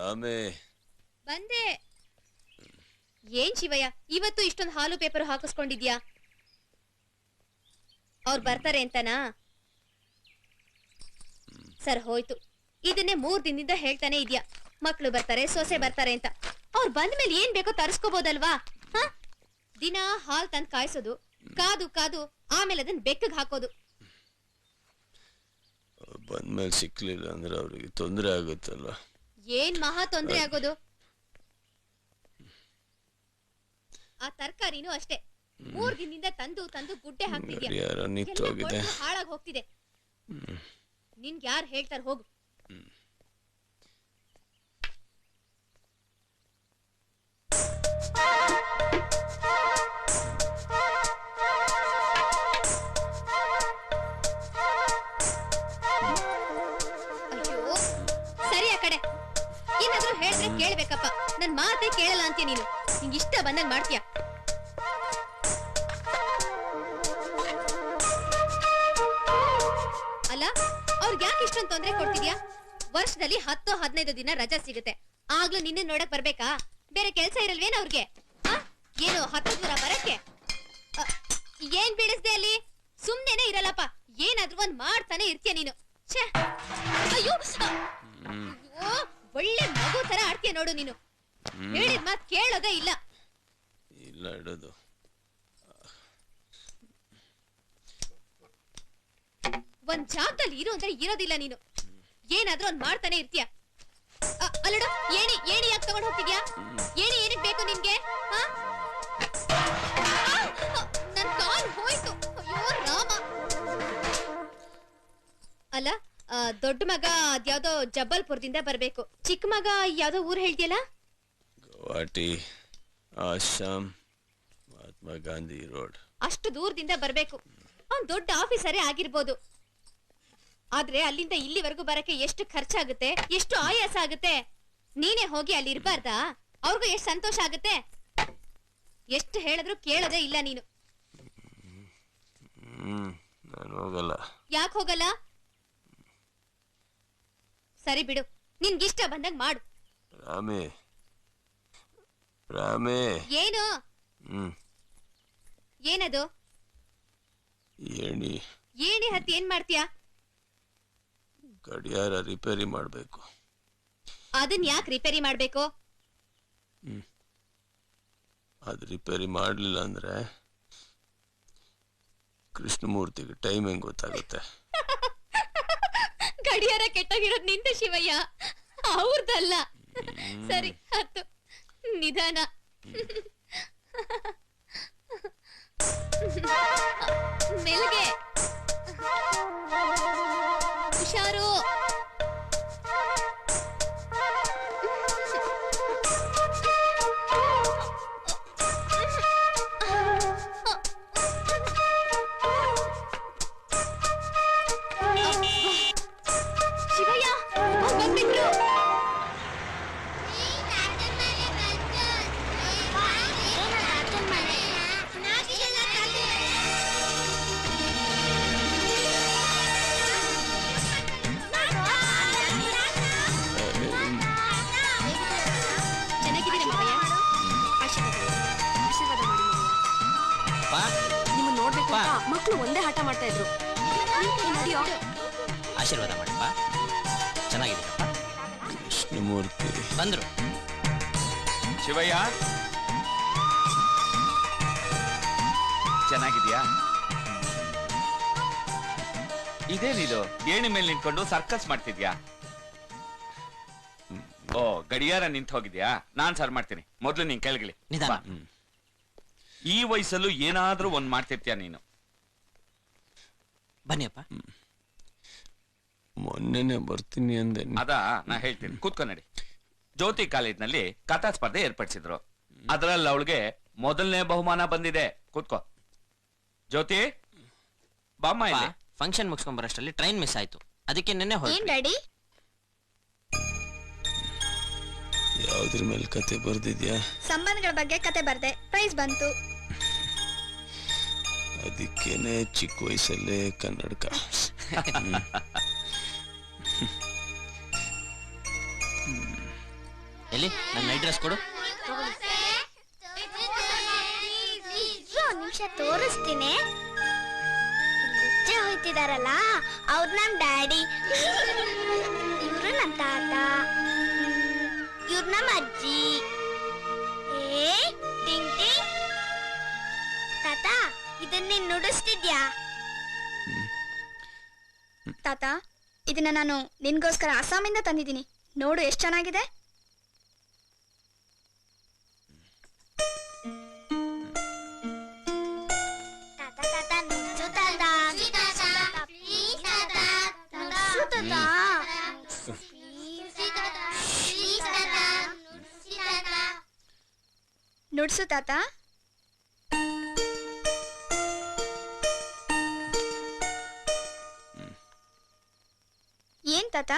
ರಾಮೇ ಬಂದೆ. ಏನ್ ಶಿವಯ್ಯ ಇವತ್ತು ಇಷ್ಟೊಂದು ಹಾಲು ಪೇಪರ್ ಹಾಕಿಸ್ಕೊಂಡಿದ್ಯಾ? ಅವ್ರು ಬರ್ತಾರೆ ಅಂತನಾ? ಸರ್ ಹೋಯ್ತು. ಇದನ್ನೇ 3 ದಿನದಿಂದ ಹೇಳ್ತಾನೆ ಇದ್ಯಾ, ಮಕ್ಳು ಬರ್ತಾರೆ ಸೊಸೆ ಬರ್ತಾರೆ ಅಂತ. ಅವ್ರು ಬಂದ್ಮೇಲೆ ಏನ್ ಬೇಕೋ ತರಿಸ್ಕೋಬಹುದಲ್ವಾ? ದಿನ ಹಾಲ್ ತಂದ್ ಕಾಯಿಸೋದು, ಕಾದು ಕಾದು ಆಮೇಲೆ ಅದನ್ನ ಬೆಕ್ಕಗ್ ಹಾಕೋದು. ಬಂದ್ಮೇಲೆ ಸಿಕ್ಲಿಲ್ಲ ಅಂದ್ರೆ ಅವ್ರಿಗೆ ತೊಂದರೆ ಆಗುತ್ತಲ್ವಾ? ಏನ್ ಮಹಾ ತೊಂದರೆ ಆಗೋದು? ಆ ತರಕಾರಿನೂ ಅಷ್ಟೇ 3 ದಿನದಿಂದ ತಂದು ತಂದು ಗುಡ್ಡೆ ಹಾಕ್ತಿದ್ಯಾ, ಹಾಳಾಗಿ ಹೋಗ್ತಿದೆ. ನಿನ್ಗೆ ಯಾರು ಹೇಳ್ತಾರ ಹೋಗು. ಅಯ್ಯೋ ಸರಿ ಆ ಕಡೆ. ಏನಾದ್ರೂ ಹೇಳಿದ್ರೆ ಕೇಳ್ಬೇಕಪ್ಪ, ನನ್ ಮಾತೇ ಕೇಳಲ್ಲ ಅಂತೀಯ ನೀನು. ನಿಂಗೆ ಇಷ್ಟ ಬಂದಂಗ್ ಮಾಡ್ತೀಯ. ಅಲ್ಲ ಅವ್ರಿಗೆ ಯಾಕೆ ಇಷ್ಟೊಂದು ತೊಂದರೆ ಕೊಡ್ತಿದ್ಯಾ? ವರ್ಷದಲ್ಲಿ 10-15 ದಿನ ರಜಾ ಸಿಗುತ್ತೆ, ಆಗ್ಲೂ ನಿನ್ನೆ ನೋಡಕ್ ಬರ್ಬೇಕಾ? ಬೇರೆ ಕೆಲ್ಸ ಇರಲ್ವೇನ ಅವ್ರಿಗೆ? ಏನು 10 ದೂರ ಬರಕ್ಕೆ? ಏನ್ ಬೀಳಿಸ್ದೆ ಅಲ್ಲಿ? ಸುಮ್ನೆನೆ ಇರಲ್ಲಪ್ಪ, ಏನಾದ್ರೂ ಒಂದ್ ಮಾಡ್ತಾನೆ ಇರ್ತೀಯ ನೀನು. ಅಯ್ಯೋ ಒಳ್ಳೆ ಮಗು ತರ ಆಡ್ತೀಯ ನೋಡು ನೀನು. ಹೇಳಿದ ಮಾತ್ ಕೇಳೋದೇ ಇಲ್ಲ. ಇಲ್ಲ ಇಡೋದು. ಒಂದ್ ಜಾಗದಲ್ಲಿ ಇರು ಅಂದ್ರೆ ಇರೋದಿಲ್ಲ ನೀನು. ಏನಾದ್ರೂ ಒಂದ್ ಮಾಡ್ತಾನೆ ಇರ್ತೀಯ. ಅಲ್ಲಡ ಏಣಿ ಯಾಕೆ ತಗೊಂಡ್ ಹೋಗ್ತಿದ್ಯಾ? ಏಣಿ ಏನಕ್ ಬೇಕು ನಿನ್ಗೆ? ನನ್ ಕಾಲ್ ಹೋಯ್ತು. ಅಯ್ಯೋ ರಾಮ. ಅಲ್ಲ ದೊಡ್ಡ ಮಗ ಅದ್ಯಾವ್ದೋ ಜಬ್ಬಲ್ಪುರದಿಂದ ಬರ್ಬೇಕು, ಚಿಕ್ಕ ಮಗ ಯಾವ್ದೋ ಊರ್ ಹೇಳ್ತಿಯಲ್ಲ? ಗುವಾಹಟಿ, ಆಸಾಮ್, ಮಹಾತ್ಮ ಗಾಂಧಿ ರೋಡ್. ಅಷ್ಟು ದೂರದಿಂದ ಬರ್ಬೇಕು. ಅವ್ನ್ ದೊಡ್ಡ ಆಫೀಸರೇ ಆಗಿರ್ಬೋದು, ಆದ್ರೆ ಅಲ್ಲಿಂದ ಇಲ್ಲಿವರೆಗೂ ಬರಕ್ಕೆ ಎಷ್ಟು ಖರ್ಚಾಗುತ್ತೆ, ಎಷ್ಟು ಆಯಾಸ ಆಗುತ್ತೆ. ನೀನೇ ಹೋಗಿ ಅಲ್ಲಿ ಇರ್ಬಾರ್ದಾ? ಅವ್ರಿಗೂ ಎಷ್ಟು ಸಂತೋಷ ಆಗುತ್ತೆ. ಎಷ್ಟು ಹೇಳಿದ್ರು ಕೇಳೋದೇ ಇಲ್ಲ ನೀನು. ನಾನು ಹೋಗಲ್ಲ. ಯಾಕೆ ಹೋಗಲ್ಲ? ಸರಿ ಬಿಡು, ನಿನ್ಗಿಷ್ಟ ಬಂದಾಗ ಮಾಡು. ರಾಮೇ ರಾಮೇ. ಏನು? ಏನದು? ಏಣಿ ಹತ್ತಿ ಏನ್ ಮಾಡ್ತೀಯಾ? ಗಡಿಯಾರ ರಿಪೇರಿ ಮಾಡ್ಬೇಕು. ಅದನ್ ಯಾಕೆ ರಿಪೇರಿ ಮಾಡ್ಬೇಕು? ಅದು ರಿಪೇರಿ ಮಾಡ್ಲಿಲ್ಲ ಅಂದ್ರೆ ಕೃಷ್ಣಮೂರ್ತಿಗೆ ಟೈಮ್ ಹೆಂಗ್ ಗೊತ್ತಾಗುತ್ತೆ? ಗಡಿಯಾರ ಕೆಟ್ಟೋಗಿರೋದು ನಿಂದ ಶಿವಯ್ಯ, ಅವ್ರದಲ್ಲ. ಸರಿ ಹತ್ತು, ನಿಧಾನ. ಮೆಲ್ಗೆ, ಹುಷಾರು. ಶಿವಯ್ಯ ಬಂದ್ಬಿಟ್ರು. ಚೆನ್ನಾಗಿದ್ದೀರಾ ಮಾವಯ್ಯ? ಆಶೀರ್ವಾದ ಮಾಡಿ ಮಾವಯ್ಯ. ನಿಮ್ಮನ್ನ ನೋಡ್ಬೇಕು ಮಕ್ಕಳು ಒಂದೇ ಹಠ ಮಾಡ್ತಾ ಇದ್ರು. ನಡಿಯೋ, ಆಶೀರ್ವಾದ ಮಾಡಪ್ಪ. ಚೆನ್ನಾಗಿದ್ದೀರಪ್ಪ. ಕೃಷ್ಣಮೂರ್ತಿ ಬಂದ್ರು. ಶಿವಯ್ಯ ಚೆನ್ನಾಗಿದ್ಯಾ? ಇದೇನಿದು ಏಣಿ ಮೇಲೆ ನಿಂತ್ಕೊಂಡು ಸರ್ಕಸ್ ಮಾಡ್ತಿದ್ಯಾ? ಓ ಗಡಿಯಾರ ನಿಂತು ಹೋಗಿದ್ಯಾ? ನಾನ್ ಸರ್ ಮಾಡ್ತೀನಿ, ಮೊದ್ಲು ನೀನ್ ಕೆಳಗಿಳಿ. ಈ ವಯಸ್ಸಲ್ಲೂ ಏನಾದ್ರೂ ಒಂದ್ ಮಾಡ್ತಿರ್ತೀಯ ನೀನು. ಬನ್ನಿಯಪ್ಪ. ಮೊನ್ನೆನೆ ಬರ್ತೀನಿ ಅಂದೆ. ಅದಾ ನಾ ಹೇಳ್ತೀನಿ, ಕೂತ್ಕೊ ನಡಿ. ಜ್ಯೋತಿ ಕಾಲೇಜ್ನಲ್ಲಿ ಕಥಾ ಸ್ಪರ್ಧೆ ಏರ್ಪಡಿಸಿದ್ರು, ಅದ್ರಲ್ಲಿ ಅವಳಿಗೆ ಮೊದಲನೇ ಬಹುಮಾನ ಬಂದಿದೆ. ಕೂತ್ಕೋ ಜ್ಯೋತಿ. ಬಾಮ್ಮ ಇಲ್ಲಿ. ಫಂಕ್ಷನ್ ಮುಗಿಸ್ಕೊಂಡ್ ಬರೋಷ್ಟರಲ್ಲಿ ಟ್ರೈನ್ ಮಿಸ್ ಆಯ್ತು, ಅದಕ್ಕೆ ನೆನ್ನೆ ಡ್ಯಾಡಿ ಯಾವ್ದ್ರ ಮೇಲೆ ಕತೆ ಬರ್ದಿದ್ಯಾ? ಸಂಬಂಧಗಳ ಬಗ್ಗೆ ಕತೆ ಬರ್ದೆ, ಪ್ರೈಸ್ ಬಂತು. ಅದಕ್ಕೇನೆ ಚಿಕ್ಕ ವಯಸ್ಸಲ್ಲೇ ಕನ್ನಡಕ. ಎಲ್ಲಿ ನನ್ನ ನೈಟ್ ಡ್ರೆಸ್ ಕೊಡು. ನಿಮಿಷ ತೋರಿಸ್ತೀನಿ. ಹೋಯ್ತಿದಾರಲ್ಲ ಅವ್ರು ನಮ್ ಡ್ಯಾಡಿ, ಇವ್ರು ನಮ್ ತಾತ, ಇವ್ರು ನಮ್ಮ ಅಜ್ಜಿ. ಟಿಂಗ್ ಟಿಂಗ್. ತಾತ ಇದನ್ನ ನೀನ್ ನುಡಿಸ್ತಿದ್ಯಾ? ತಾತ ಇದನ್ನ ನಾನು ನಿನ್ಗೋಸ್ಕರ ಅಸ್ಸಾಮಿಂದ ತಂದಿದ್ದೀನಿ, ನೋಡು ಎಷ್ಟು ಚೆನ್ನಾಗಿದೆ. ನುಡ್ಸು ತಾತ. ಏನ್ ತಾತ?